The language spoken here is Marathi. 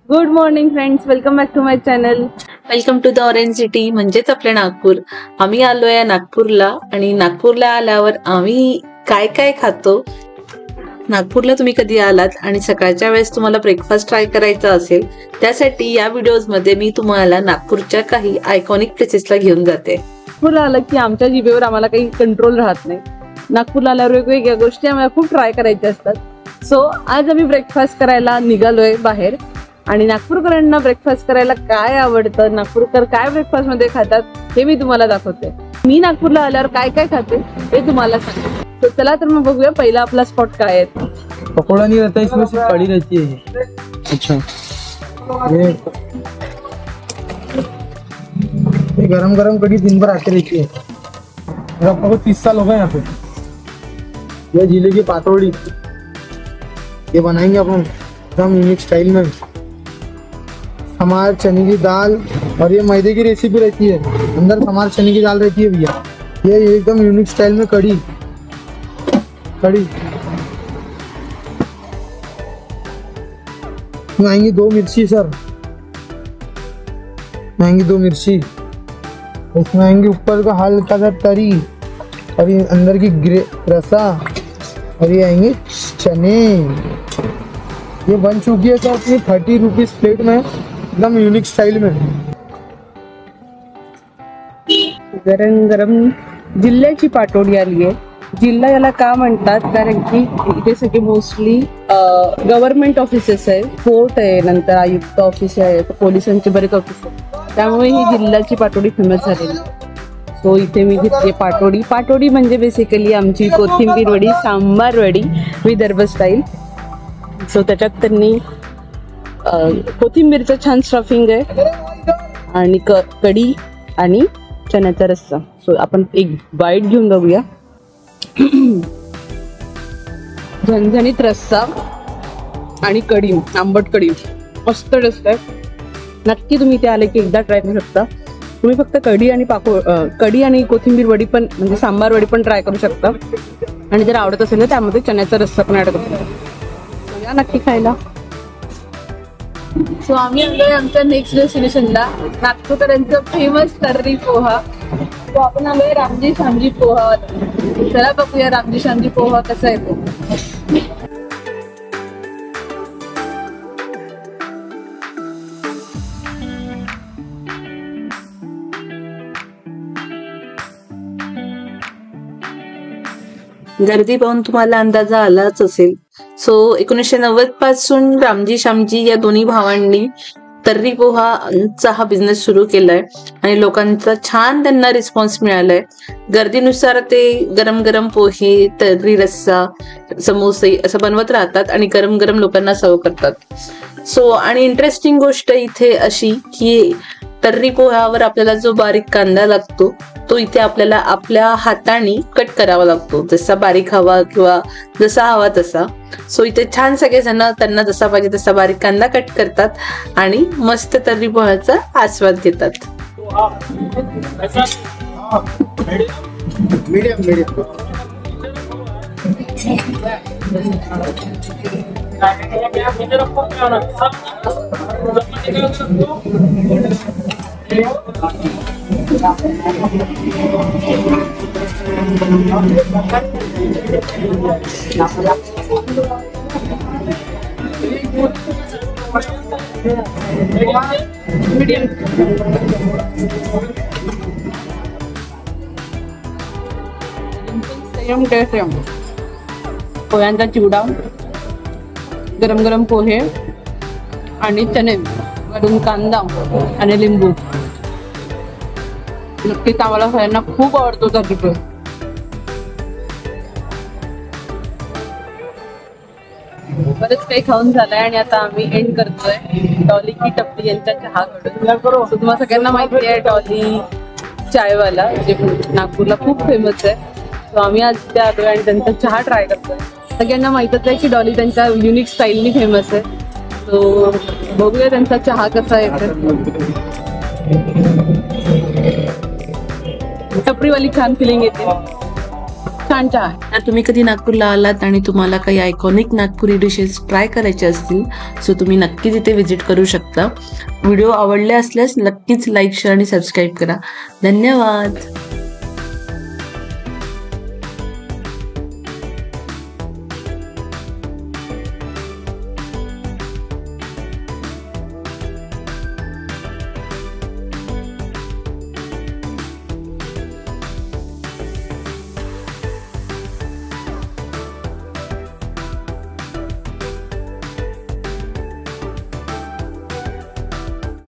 Good morning friends, welcome back to my channel. Welcome to the orange city म्हणजेच आपले नागपूर. आम्ही आलोय नागपूरला आणि नागपूरला आल्यावर आम्ही काय काय खातो. नागपूरला तुम्ही कधी आलात आणि सकाळच्या वेळेस तुम्हाला ब्रेकफास्ट ट्राय करायचा असेल त्यासाठी या व्हिडिओज मध्ये मी तुम्हाला नागपूरच्या काही आयकॉनिक प्लेसेसला घेऊन जाते. नागपूरला आलं की आमच्या जिभेवर आम्हाला काही कंट्रोल राहत नाही. नागपूरला आल्यावर वेगवेगळ्या गोष्टी आम्हाला खूप ट्राय करायच्या असतात. सो आज आम्ही ब्रेकफास्ट करायला निघालोय बाहेर आणि नागपूरकरांना ब्रेकफास्ट करायला काय आवडतं, नागपूरकर काय ब्रेकफास्ट मध्ये खातात हे मी तुम्हाला दाखवते. मी नागपूरला आल्यावर काय काय खाते हे तुम्हाला सांगते. तो चला तर मग बघूया पहिला आपला स्पॉट काय आहे. पकोड़ा नहीं रहता, इसमें सिर्फ कड़ी रहती है. अच्छा, ये गरम गरम कड़ी दिन भर आते रहती है. मेरा को 30 साल हो गए यहाँ पे. ये जिले की पातोड़ी ये बनाएंगे अपन एकदम यूनिक स्टाइल में. हमारे चने की दाल और ये मैदे की रेसिपी रहती है, अंदर हमारे चने की दाल रहती है भैया. ये एकदम यूनिक स्टाइल में कड़ी आएंगी 2 मिर्ची सर, आएंगी 2 मिर्ची. इसमें आएंगे ऊपर का हल्का सा तरी और ये अंदर की रसा और ये आएंगे चने. ये बन चुकी है सर अपनी 30 रुपीज प्लेट में, एकदम यूनिक स्टाइल में. गरम गरम जिल्ह्याची पाटोडी आली आहे. जिल्हा याला का म्हणतात कारण की इथे सगळे मोस्टली गव्हर्नमेंट ऑफिसेस आहे, कोर्ट आहे, नंतर आयुक्त ऑफिस आहे, पोलिसांचे बरेच ऑफिस आहे, त्यामुळे ही जिल्ह्याची पाटोडी फेमस झालेली. सो इथे मी घेतली पाटोडी. पाटोडी म्हणजे बेसिकली आमची कोथिंबीर वडी, सांबार वडी विदर्भ स्टाईल. सो त्याच्यात त्यांनी कोथिंबीरचं छान स्टफिंग आहे आणि कढी आणि चण्याचा रस्सा. सो आपण एक बाईट घेऊन बघूया. झणझणीत रस्सा आणि कढी, आंबट कढी मस्त टेस्ट आहे. नक्की तुम्ही इथे आले की एकदा ट्राय करू शकता. तुम्ही फक्त कढी आणि कोथिंबीर वडी पण म्हणजे सांबार वडी पण ट्राय करू शकता आणि जर आवडत असेल तर त्यामध्ये चण्याचा रस्सा पण ऍड करू शकता. या नक्की खायला. सो आम्ही आलोय आमच्या नेक्स्ट डेस्टिनेशनला, नागपूरकरांचं फेमस तर्री पोहा. तो आपण आलोय रामजी श्यामजी पोहा. चला बघूया रामजी श्यामजी पोहा कसा येतो. गर्दी पाहून तुम्हाला अंदाजा आलाच असेल. सो 1990 पासून रामजी श्यामजी या दोन्ही भावांनी तर्री पोहाचा हा बिझनेस सुरू केलाय आणि लोकांचा छान त्यांना रिस्पॉन्स मिळालाय. गर्दीनुसार ते गरम गरम पोहे, तर्री रस्सा, समोसे असं बनवत राहतात आणि गरम गरम लोकांना सर्व करतात. सो आणि इंटरेस्टिंग गोष्ट इथे अशी की तर्री पोह्यावर आपल्याला जो बारीक कांदा लागतो तो इथे आपल्याला आपल्या हाताने कट करावा लागतो, जसा बारीक हवा किंवा जसा हवा तसा. सो इथे छान सगळेजण त्यांना जसा पाहिजे तसा बारीक कांदा कट करतात आणि मस्त तर्री पोह्याचा आस्वाद घेतात. पोह्यांचा चिवडा, गरम गरम पोहे आणि चणे, वरून कांदा आणि लिंबू. नक्कीच आम्हाला सगळ्यांना खूप आवडतो तर्री पोहा. बरेच काही खाऊन झालंय आणि आता आम्ही एंड करतोय डॉली की टपरी यांच्या चहाकडून. तुम्हाला सगळ्यांना माहिती आहे डॉली चायवाला जे नागपूरला खूप फेमस आहे. सो आम्ही आज त्या आलोय आणि त्यांचा चहा ट्राय करतोय. सगळ्यांना माहितच आहे की डॉली त्यांच्या युनिक स्टाईलनी फेमस आहे. सो बघूया त्यांचा चहा कसा येतो. टपरीवाली छान फिलिंग येते. कांचा है। तर तुम्ही कधी नागपूरला आलात आणि तुम्हाला काही आयकॉनिक नागपुरी डिशेस ट्राय करायचे असतील सो तुम्ही नक्की तिथे व्हिजिट करू शकता. व्हिडिओ आवडले असल्यास नक्कीच लाईक शेअर आणि सबस्क्राईब करा. धन्यवाद.